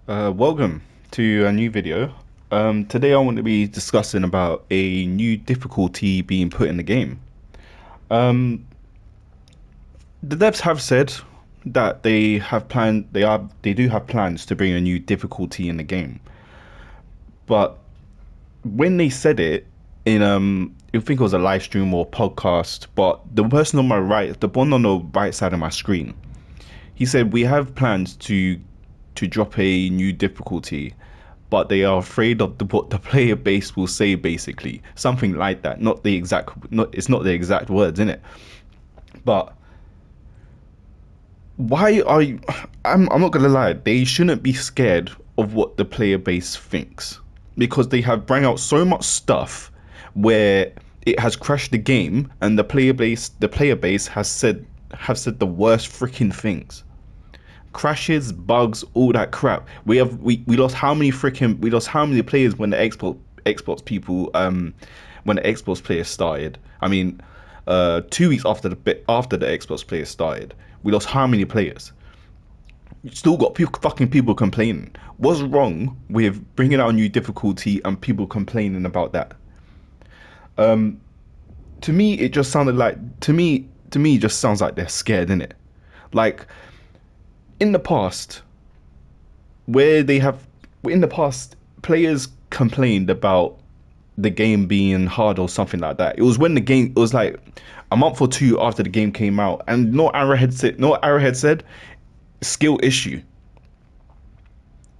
Welcome to a new video. Today I want to be discussing about a new difficulty being put in the game. Um, the devs have said that they do have plans to bring a new difficulty in the game. But when they said it in I think it was a live stream or podcast, but the person on my right, the one on the right side of my screen, he said we have plans to drop a new difficulty, but they are afraid of what the player base will say, basically something like that. Not the exact, not it's not the exact words in it, but why are you? I'm not gonna lie. They shouldn't be scared of what the player base thinks because they have bring out so much stuff where it has crashed the game, and the player base have said the worst freaking things. Crashes, bugs, all that crap. We lost how many players when the Xbox people when the Xbox players started. I mean, 2 weeks after the Xbox players started, we lost how many players? You still got fucking people complaining. What's wrong with bringing out a new difficulty and people complaining about that? To me, it just sounded like to me it just sounds like they're scared, innit? Like in the past, where they have in the past players complained about the game being hard or something like that. It was when the game, it was like a month or two after the game came out, and no Arrowhead said skill issue.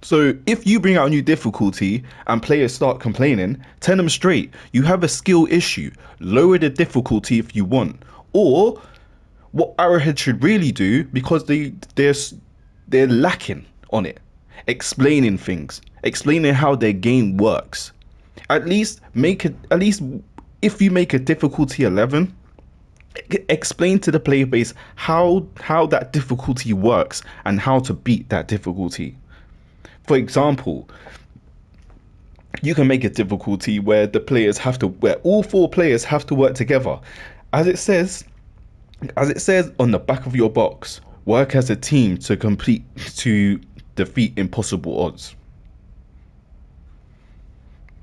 So if you bring out a new difficulty and players start complaining, tell them straight you have a skill issue. Lower the difficulty if you want, or what Arrowhead should really do, because they're lacking on it, explaining things, explaining how their game works. At least if you make a difficulty 11, explain to the player base how that difficulty works and how to beat that difficulty. For example, you can make a difficulty where all four players have to work together, as it says as it says on the back of your box. Work as a team to defeat impossible odds.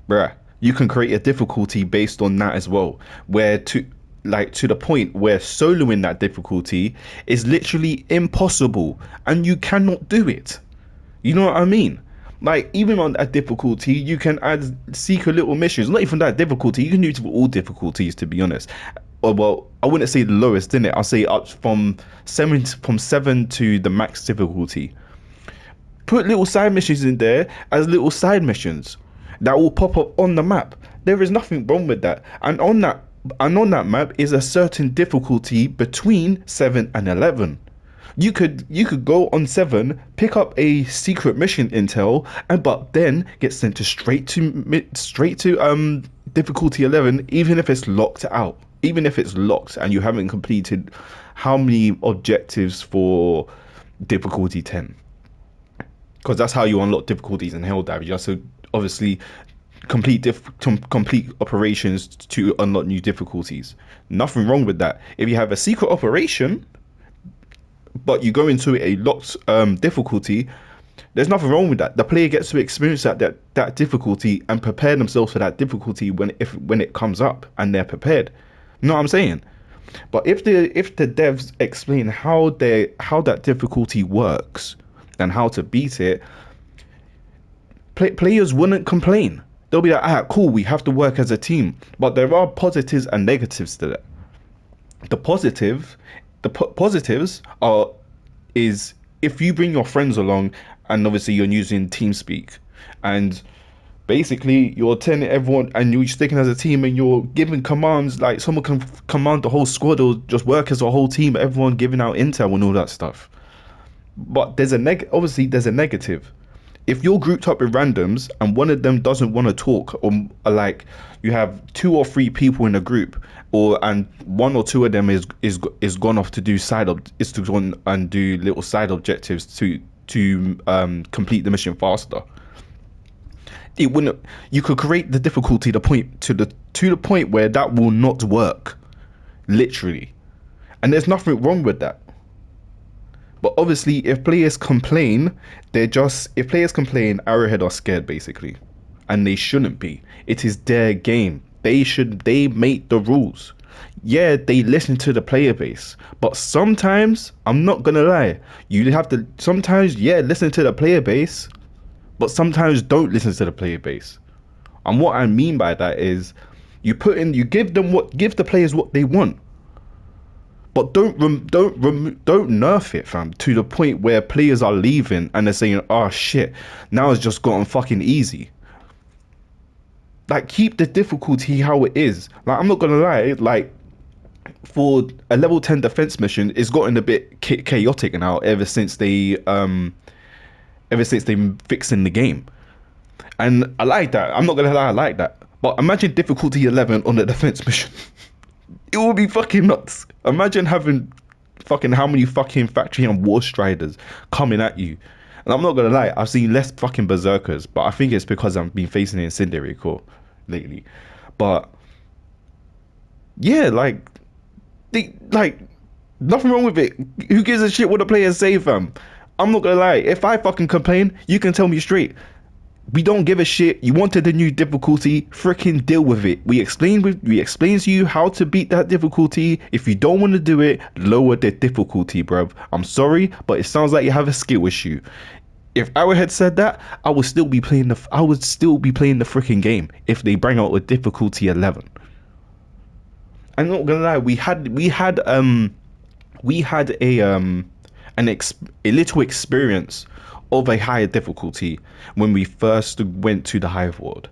Bruh, you can create a difficulty based on that as well, where to the point where soloing that difficulty is literally impossible and you cannot do it. You know what I mean? Like, even on that difficulty, you can add secret little missions. Not even that difficulty. You can do it for all difficulties, to be honest. Well, I wouldn't say the lowest, didn't it? I'll say up from seven to the max difficulty. Put little side missions in there as little side missions that will pop up on the map. There is nothing wrong with that. And on that map is a certain difficulty between 7 and 11. You could go on 7, pick up a secret mission intel, but then get sent to straight to difficulty 11, even if it's locked out. Even if it's locked and you haven't completed how many objectives for difficulty 10. Because that's how you unlock difficulties in Helldive. You have to obviously complete operations to unlock new difficulties. Nothing wrong with that. If you have a secret operation, but you go into a locked difficulty, there's nothing wrong with that. The player gets to experience that difficulty and prepare themselves for that difficulty when it comes up, and they're prepared. You know what I'm saying? But if the devs explain how that difficulty works and how to beat it, players wouldn't complain. They'll be like, cool, we have to work as a team. But there are positives and negatives to that. The positives is if you bring your friends along, and obviously you're using TeamSpeak, and basically you're telling everyone and you're sticking as a team and you're giving commands, like someone can command the whole squad or just work as a whole team, everyone giving out intel and all that stuff. But obviously there's a negative. If you're grouped up with randoms and one of them doesn't want to talk, or like you have 2 or 3 people in a group, and 1 or 2 of them is gone off to do go on and do little side objectives to complete the mission faster. It wouldn't. You could create the difficulty to the point where that will not work, literally, and there's nothing wrong with that. But obviously, if players complain, if players complain, Arrowhead are scared basically, and they shouldn't be. It is their game. They make the rules. Yeah, they listen to the player base, but sometimes I'm not gonna lie, you have to sometimes listen to the player base, but sometimes don't listen to the player base. And what I mean by that is, you give the players what they want. But don't nerf it, fam, to the point where players are leaving and they're saying, "Oh shit, now it's just gotten fucking easy." Like, keep the difficulty how it is. Like, I'm not gonna lie, like, for a level 10 defense mission, it's gotten a bit chaotic now ever since they fixing the game, and I like that. I'm not gonna lie, I like that. But imagine difficulty 11 on the defense mission. It will be fucking nuts. Imagine having fucking how many fucking factory and war striders coming at you. And I'm not gonna lie, I've seen less fucking berserkers, but I think it's because I've been facing the incendiary core lately. But yeah, like nothing wrong with it. Who gives a shit what the players say, fam? I'm not gonna lie. If I fucking complain, you can tell me straight. We don't give a shit. You wanted a new difficulty, freaking deal with it. We explain to you how to beat that difficulty. If you don't want to do it, lower the difficulty, bruv. I'm sorry, but it sounds like you have a skill issue. If Arrowhead said that, I would still be playing the freaking game if they bring out a difficulty 11. I'm not gonna lie, we had a little experience of a higher difficulty when we first went to the Hive World,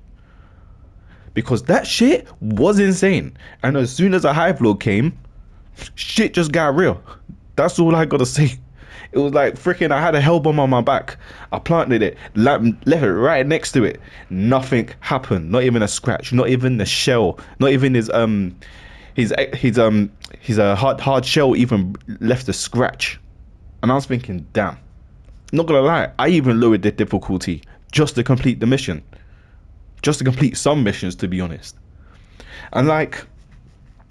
because that shit was insane. And as soon as a Hive Lord came, shit just got real. That's all I gotta say. It was like freaking, I had a hell bomb on my back. I planted it, left it right next to it. Nothing happened. Not even a scratch. Not even the shell. Not even his hard shell even left a scratch. And I was thinking, damn. Not gonna lie, I even lowered the difficulty just to complete the mission. Just to complete some missions, to be honest. And like,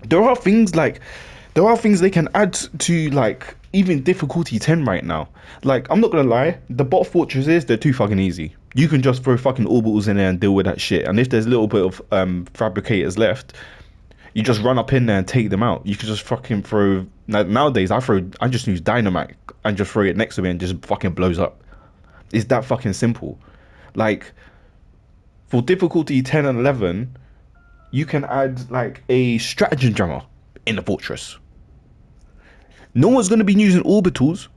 there are things they can add to, like, even difficulty 10 right now. Like, I'm not gonna lie, the bot fortresses, they're too fucking easy. You can just throw fucking orbitals in there and deal with that shit. And if there's a little bit of fabricators left, you just run up in there and take them out. You can just fucking throw. Nowadays, I just use dynamite and just throw it next to me and just fucking blows up. It's that fucking simple. Like, for difficulty 10 and 11, you can add like a stratagem jammer in the fortress. No one's gonna be using orbitals.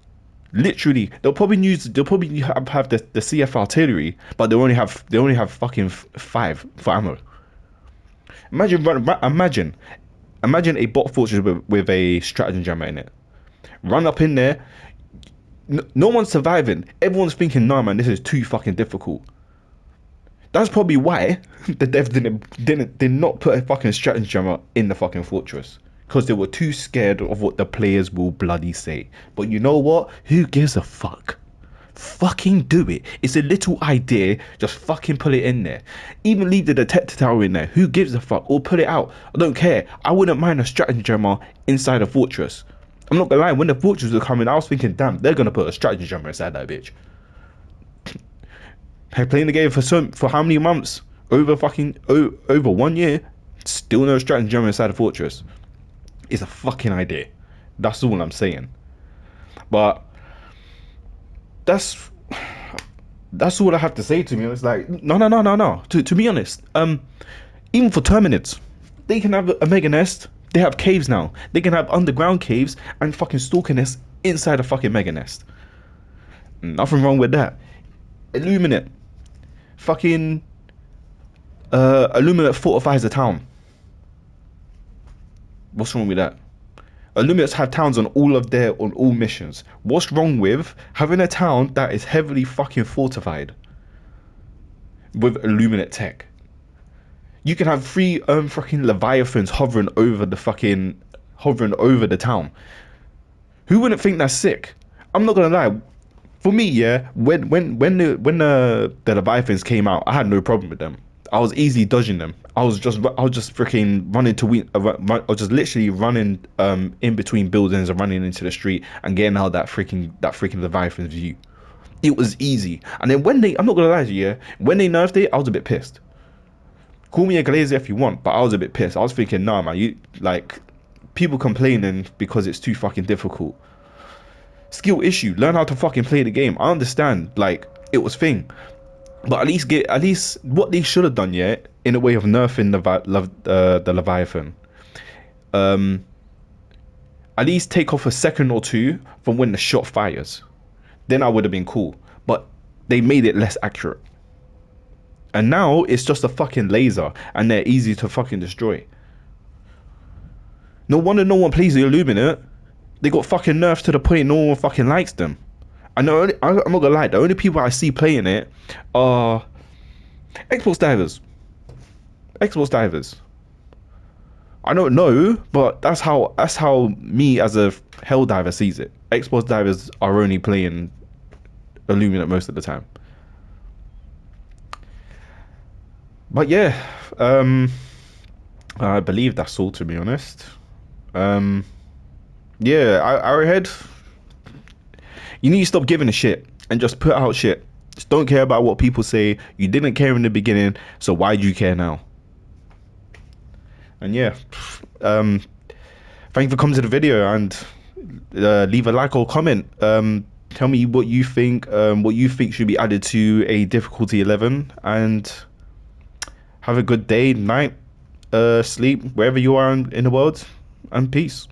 Literally, they'll probably have the CF artillery, but they only have fucking 5 for ammo. Imagine a bot fortress with a stratagem jammer in it. Run up in there. No one's surviving. Everyone's thinking, "Nah, man, this is too fucking difficult." That's probably why the devs did not put a fucking stratagem jammer in the fucking fortress, because they were too scared of what the players will bloody say. But you know what? Who gives a fuck? Fucking do it. It's a little idea. Just fucking put it in there. Even leave the detector tower in there. Who gives a fuck? Or put it out. I don't care. I wouldn't mind a stratagem jammer inside a fortress. I'm not gonna lie. When the fortress was coming, I was thinking, damn, they're gonna put a stratagem jammer inside that bitch. Hey, playing the game for how many months? Over 1 year. Still no stratagem jammer inside a fortress. It's a fucking idea. That's all I'm saying. But that's all I have to say to me. It's like, no. To be honest, even for Terminids, they can have a mega nest. They have caves now. They can have underground caves and fucking stalker nests inside a fucking mega nest. Nothing wrong with that. Illuminate. Fucking Illuminate fortifies the town. What's wrong with that? Illuminates have towns on all missions. What's wrong with having a town that is heavily fucking fortified with Illuminate tech? You can have 3 fucking Leviathans hovering over the town. Who wouldn't think that's sick? I'm not gonna lie. For me, yeah, when the Leviathans came out, I had no problem with them. I was easily dodging them. I was just freaking running to I was just literally running in between buildings and running into the street and getting out that freaking Leviathan's view. It was easy. And then when I'm not gonna lie to you, yeah, when they nerfed it, I was a bit pissed. Call me a glazer if you want, but I was a bit pissed. I was thinking, nah, man, you like people complaining because it's too fucking difficult. Skill issue. Learn how to fucking play the game. I understand, like it was thing, but at least what they should have done, yeah, in a way of nerfing the Leviathan. At least take off a second or two from when the shot fires. Then I would have been cool. But they made it less accurate. And now it's just a fucking laser and they're easy to fucking destroy. No wonder no one plays the Illuminate. They got fucking nerfed to the point no one fucking likes them. I'm not gonna lie, the only people I see playing it are Xbox divers. Xbox divers. I don't know, but that's how me as a hell diver sees it. Xbox divers are only playing Illuminate most of the time. But yeah, I believe that's all, to be honest. Yeah, Arrowhead, you need to stop giving a shit and just put out shit. Just don't care about what people say. You didn't care in the beginning, so why do you care now? And yeah, thank you for coming to the video, and leave a like or comment. Tell me what you think should be added to a difficulty 11, and have a good day, night, sleep, wherever you are in the world, and peace.